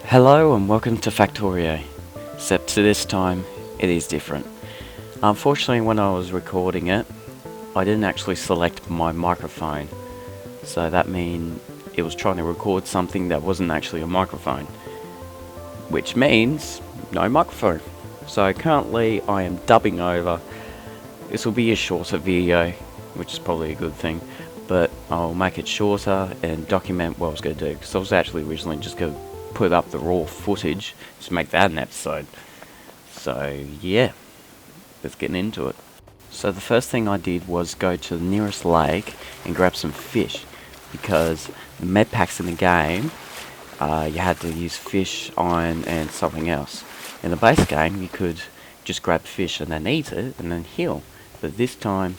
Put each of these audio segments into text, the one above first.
Hello and welcome to Factorio, except to this time it is different. Unfortunately, when I was recording it, I didn't actually select my microphone, so that means it was trying to record something that wasn't actually a microphone, which means no microphone. So currently I am dubbing over. This will be a shorter video, which is probably a good thing, but I'll make it shorter and document what I was going to do, because I was actually originally just going to put up the raw footage to make that an episode. So yeah, let's get into it. So the first thing I did was go to the nearest lake and grab some fish, because the med packs in the game, you had to use fish, iron and something else. In the base game you could just grab fish and then eat it and then heal, but this time,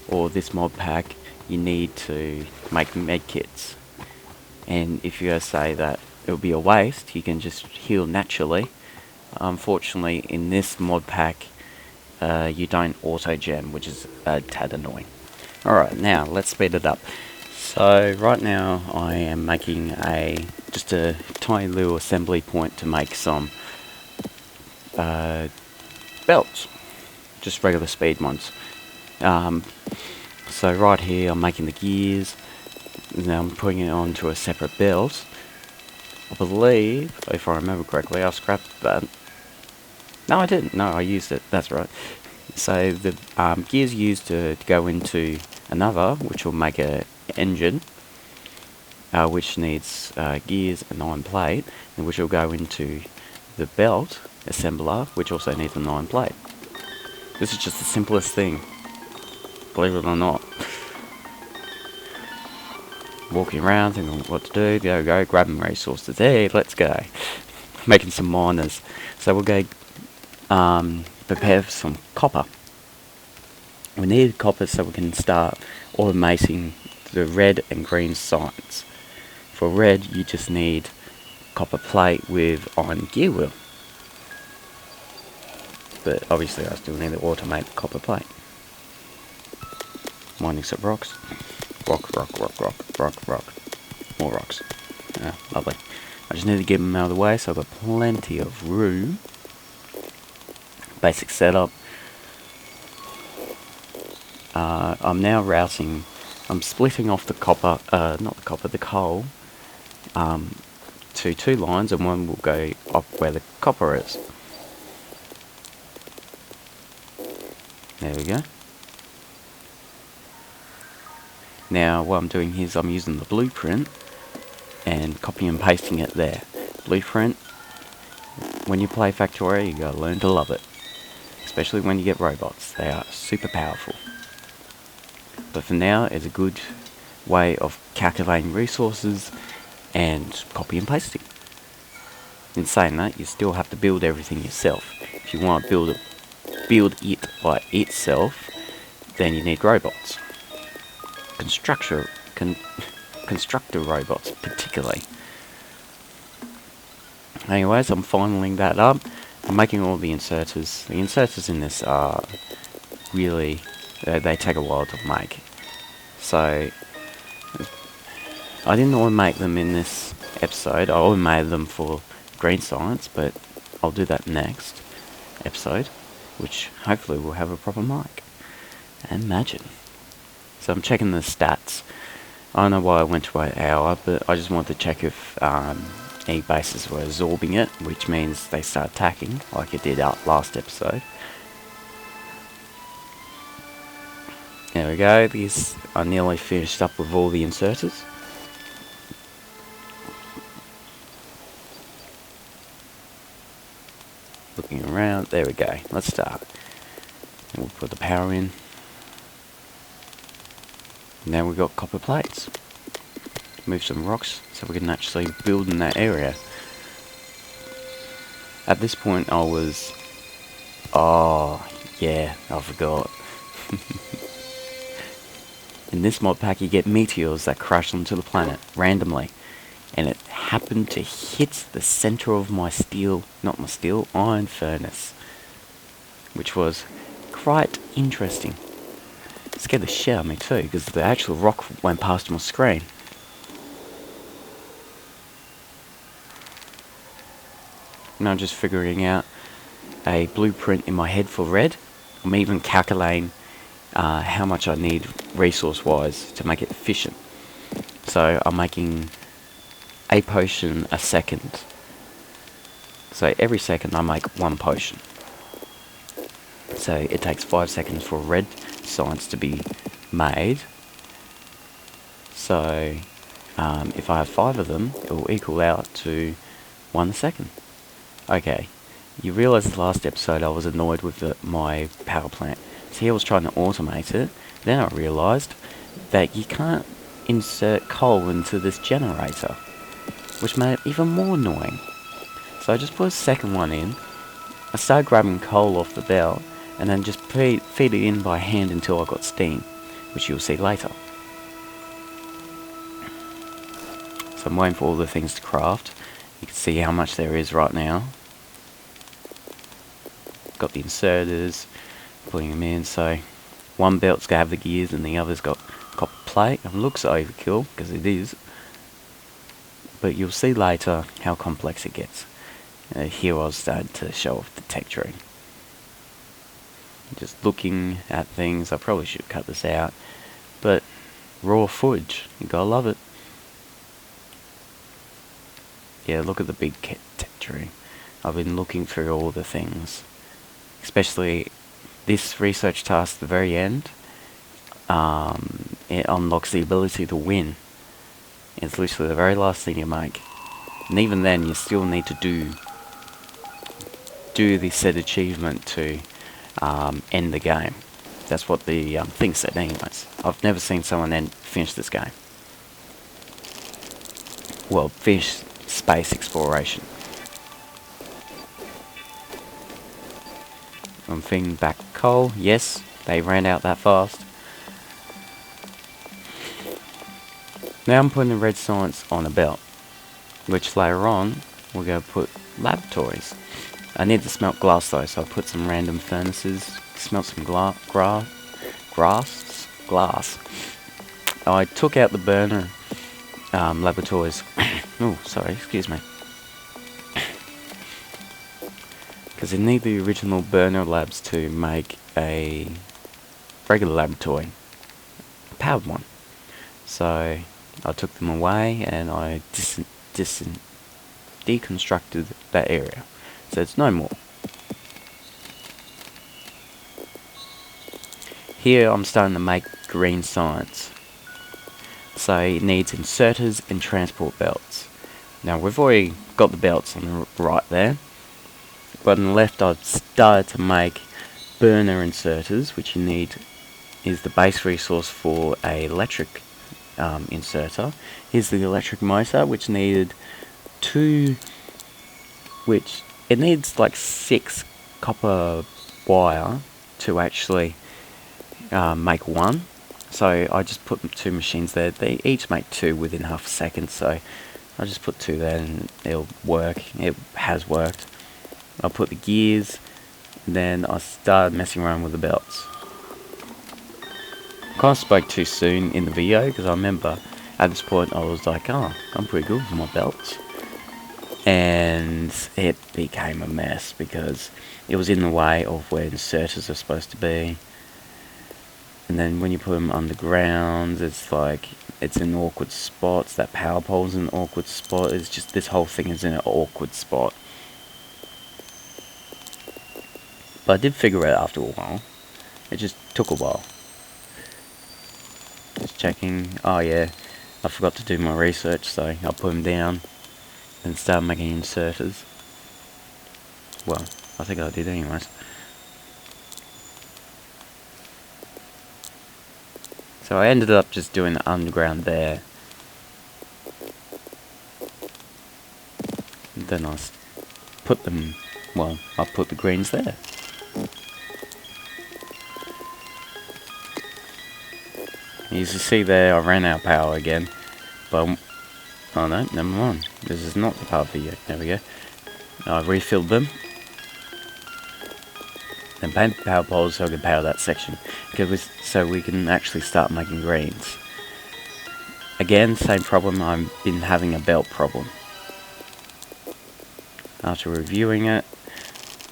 or this mod pack, you need to make med kits. And if you say that it will be a waste, you can just heal naturally. Unfortunately, in this mod pack, you don't auto-gem, which is a tad annoying. Alright, now let's speed it up. So right now I am making just a tiny little assembly point to make some belts, just regular speed ones. So right here I'm making the gears. Now I'm putting it onto a separate belt. I believe, if I remember correctly, I scrapped that. No, I didn't. No, I used it. That's right. So the gears used to go into another, which will make a engine, which needs gears and iron plate, and which will go into the belt assembler, which also needs an iron plate. This is just the simplest thing, believe it or not. Walking around, thinking what to do, go, grabbing resources. Hey, let's go. Making some miners. So we'll go prepare for some copper. We need copper so we can start automating the red and green sites. For red, you just need copper plate with iron gear wheel. But obviously I still need to automate the copper plate. Mining some rocks. Rock. More rocks. Yeah, lovely. I just need to get them out of the way so I've got plenty of room. Basic setup. I'm now routing. I'm splitting off the copper, the coal, to two lines, and one will go up where the copper is. There we go. Now what I'm doing here is I'm using the blueprint and copying and pasting it there. Blueprint, when you play Factorio, you gotta learn to love it. Especially when you get robots, they are super powerful. But for now, it's a good way of calculating resources and copy and pasting. In saying that, you still have to build everything yourself. If you want to build it by itself, then you need robots. Constructor robots particularly. Anyways, I'm filing that up. I'm making all the inserters. The inserters in this are really, they take a while to make. So I didn't automate them in this episode. I automated them for green science, but I'll do that next episode, which hopefully will have a proper mic. Imagine. So I'm checking the stats. I don't know why I went to an hour, but I just wanted to check if any bases were absorbing it, which means they start attacking, like it did out last episode. There we go, these are nearly finished up with all the inserters. Looking around, there we go, let's start. And we'll put the power in. Now we've got copper plates. Move some rocks so we can actually build in that area. At this point I was... Oh, yeah, I forgot. In this mod pack you get meteors that crash onto the planet, randomly. And it happened to hit the center of my iron furnace. Which was quite interesting. It scared the shit out of me too, because the actual rock went past my screen. I'm just figuring out a blueprint in my head for red. I'm even calculating how much I need resource-wise to make it efficient. So I'm making a potion a second. So every second I make one potion. So it takes 5 seconds for red science to be made. So if I have 5 of them, it will equal out to 1 second. Okay, you realise the last episode I was annoyed with my power plant. See, I was trying to automate it. Then I realised that you can't insert coal into this generator, which made it even more annoying. So I just put a second one in. I started grabbing coal off the belt, and then just feed it in by hand until I got steam, which you'll see later. So I'm waiting for all the things to craft. You can see how much there is right now. Got the inserters, putting them in, so one belt's got to have the gears and the other's got copper plate. It looks overkill, because it is. But you'll see later how complex it gets. Here I was starting to show off the tech tree. Just looking at things, I probably should cut this out, but raw footage, you gotta love it. Yeah, look at the big tech tree. I've been looking through all the things, especially this research task at the very end. It unlocks the ability to win. It's literally the very last thing you make, and even then you still need to do the said achievement to end the game. That's what the thing said anyways. I've never seen someone finish this game. Well, finish space exploration. I'm feeding back coal. Yes, they ran out that fast. Now I'm putting the red science on a belt, which later on we're going to put laboratories. I need to smelt glass though, so I put some random furnaces, smelt some glass. I took out the burner laboratories. Oh, sorry, excuse me. Because I need the original burner labs to make a regular laboratory, a powered one. So I took them away and I deconstructed that area. So it's no more. Here I'm starting to make green science. So it needs inserters and transport belts. Now we've already got the belts on the right there. But on the left I've started to make burner inserters, which you need is the base resource for a electric inserter. Here's the electric motor, which needed 2, which it needs like 6 copper wire to actually make one. So I just put 2 machines there. They each make 2 within half a second, so I just put 2 there and it'll work. It has worked. I put the gears, and then I started messing around with the belts. I kind of spoke too soon in the video, because I remember at this point I was like, oh, I'm pretty good with my belts. And it became a mess because it was in the way of where inserters are supposed to be. And then when you put them underground, it's like, it's in awkward spots. That power pole's in an awkward spot. It's just, this whole thing is in an awkward spot. But I did figure it out after a while. It just took a while. Just checking. Oh yeah, I forgot to do my research, so I put them down and started making inserters. Well, I think I did anyways. So I ended up just doing the underground there. And then I put them, well, I put the greens there. You can see there I ran out of power again. But, oh no, never mind. This is not the power video. There we go. I refilled them. And painted power poles so I can power that section. So we can actually start making greens. Again, same problem, I've been having a belt problem. After reviewing it,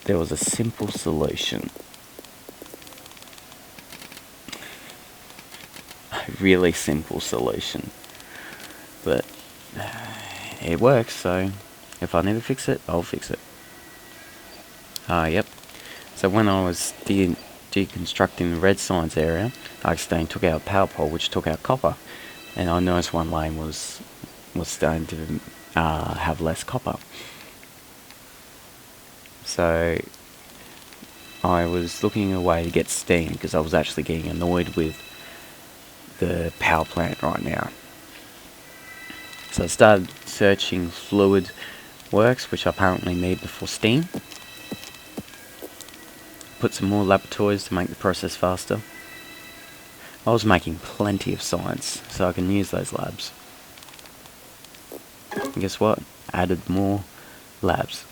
there was a simple solution. A really simple solution. But it works, so if I need to fix it, I'll fix it. Yep. So when I was deconstructing the red signs area, I accidentally took out a power pole, which took out copper. And I noticed one lane was starting to have less copper. So I was looking a way to get steam, because I was actually getting annoyed with the power plant right now. So I started searching fluid works, which I apparently need before steam. Put some more laboratories to make the process faster. I was making plenty of science, so I can use those labs. And guess what? Added more labs.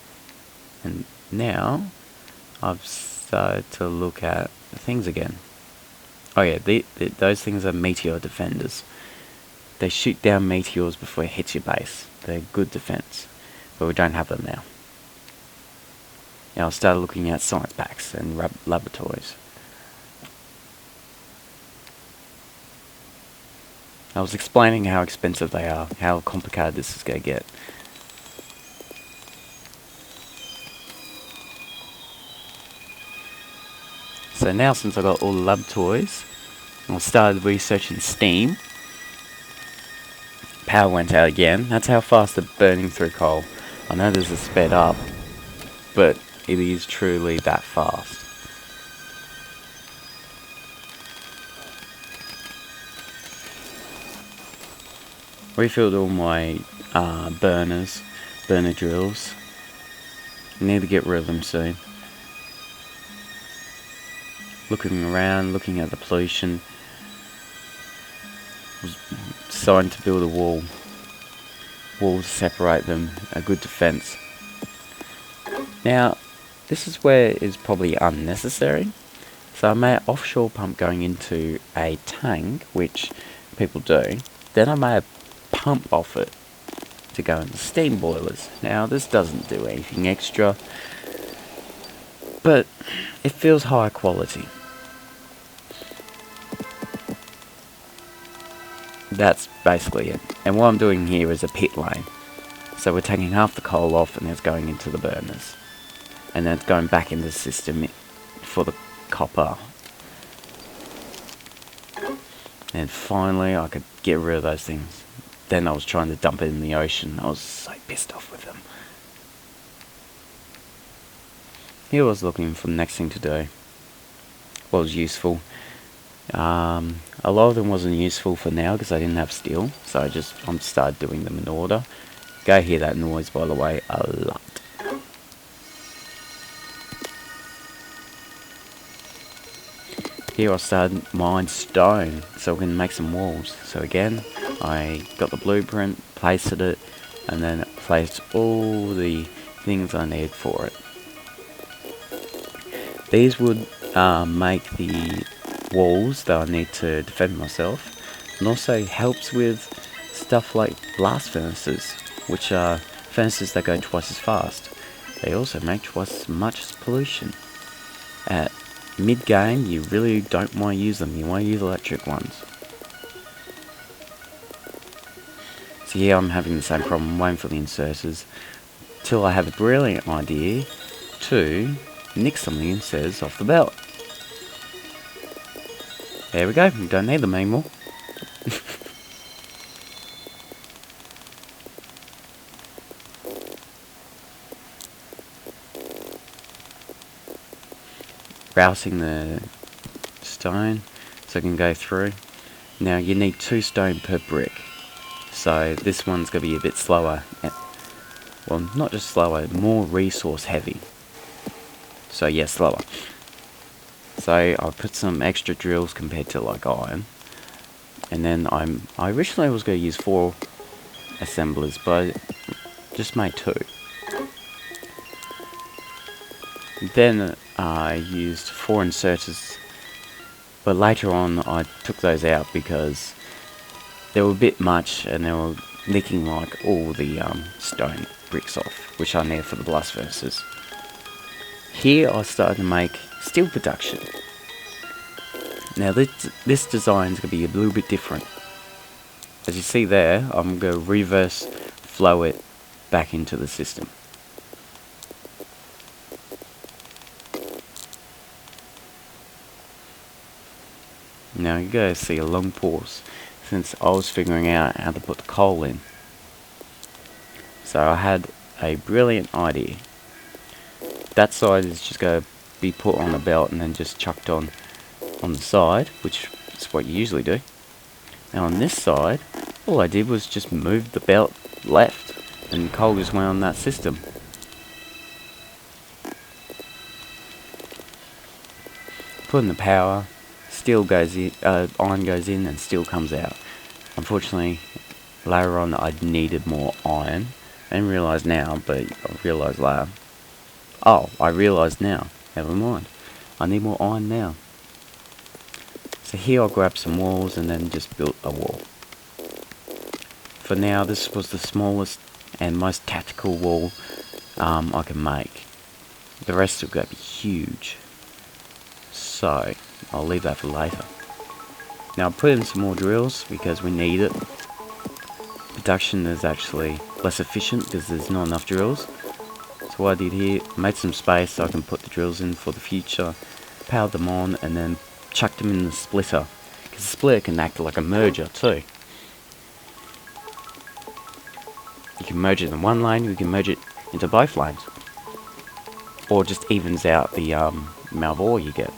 And now I've started to look at things again. Oh yeah, those things are meteor defenders. They shoot down meteors before it hits your base. They're good defense, but we don't have them now. Now I started looking at science packs and laboratories. I was explaining how expensive they are, how complicated this is going to get. So now, since I got all the lab toys, I started researching steam. Power went out again. That's how fast they're burning through coal. I know this is sped up, but it is truly that fast. Refilled all my burner drills. Need to get rid of them soon. Looking around, looking at the pollution. Was deciding to build a wall to separate them, a good defense. Now, this is where it's probably unnecessary. So I made an offshore pump going into a tank, which people do. Then I made a pump off it to go in the steam boilers. Now, this doesn't do anything extra, but it feels high quality. That's basically it. And what I'm doing here is a pit lane. So we're taking half the coal off and it's going into the burners. And then it's going back into the system for the copper. And finally I could get rid of those things. Then I was trying to dump it in the ocean. I was so pissed off with them. Here I was looking for the next thing to do. What was useful. A lot of them wasn't useful for now because I didn't have steel, so I started doing them in order. Go hear that noise, by the way, a lot. Here I started mine stone so we can make some walls. So again, I got the blueprint, pasted it, and then placed all the things I need for it. These would make the walls that I need to defend myself, and also helps with stuff like blast furnaces, which are furnaces that go twice as fast. They also make twice as much pollution. At mid-game, you really don't want to use them, you want to use electric ones. So yeah, I'm having the same problem, waiting for the inserters, till I have a brilliant idea to nick some of the inserters off the belt. There we go, we don't need them anymore. Rousing the stone so it can go through. Now you need 2 stone per brick. So this one's going to be a bit slower. Well, not just slower, more resource heavy. So yeah, slower. So I put some extra drills compared to like iron, and then I originally was going to use 4 assemblers, but I just made 2. Then I used 4 inserters, but later on I took those out because they were a bit much and they were nicking like all the stone. bricks off, which I need for the blast furnaces. Here I started to make steel production. Now this design is going to be a little bit different. As you see there, I'm going to reverse flow it back into the system. Now you guys see a long pause since I was figuring out how to put the coal in. So I had a brilliant idea. That side is just going to be put on a belt and then just chucked on the side, which is what you usually do. Now on this side, all I did was just move the belt left and coal just went on that system. Put in the power, steel goes in, iron goes in and steel comes out. Unfortunately, later on I needed more iron. I didn't realise now, but I realised later. Oh, I realised now. Never mind. I need more iron now. So here I'll grab some walls and then just build a wall. For now, this was the smallest and most tactical wall I can make. The rest are going to be huge. So, I'll leave that for later. Now I'll put in some more drills because we need it. Production is actually less efficient because there's not enough drills. So what I did here, made some space so I can put the drills in for the future, powered them on and then chucked them in the splitter. Because the splitter can act like a merger too. You can merge it in one lane, you can merge it into both lanes. Or just evens out the amount of ore you get.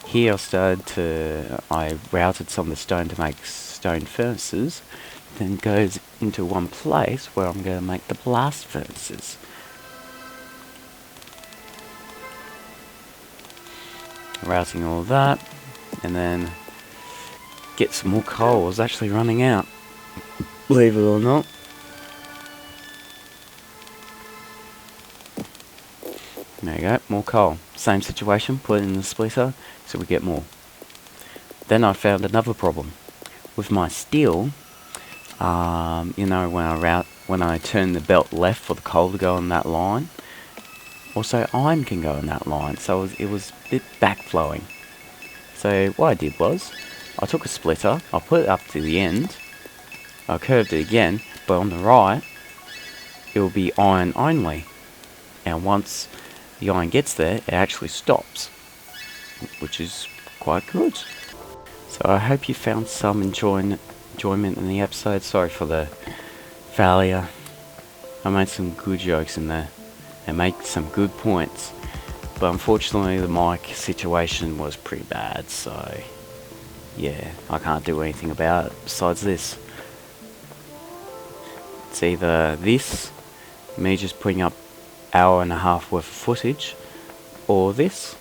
Here I routed some of the stone to make stone furnaces, then goes into one place where I'm going to make the blast furnaces. Routing all that, and then get some more coal. I was actually running out, believe it or not. There you go, more coal. Same situation, put it in the splitter so we get more. Then I found another problem. With my steel, you know, when I turn the belt left for the coal to go on that line, also iron can go on that line, so it was a bit backflowing. So what I did was, I took a splitter, I put it up to the end, I curved it again, but on the right, it will be iron only. And once the iron gets there, it actually stops, which is quite good. So I hope you found some enjoyment in the episode. Sorry for the failure. I made some good jokes in there and made some good points, but unfortunately the mic situation was pretty bad, so yeah, I can't do anything about it besides this. It's either this, me just putting up hour and a half worth of footage, or this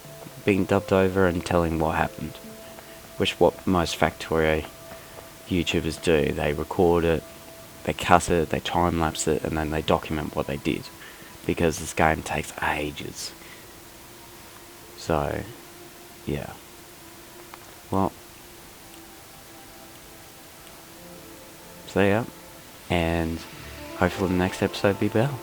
being dubbed over and telling what happened, which what most Factorio YouTubers do. They record it, they cut it, they time lapse it, and then they document what they did, because this game takes ages. So yeah, well, see ya, and hopefully the next episode be better.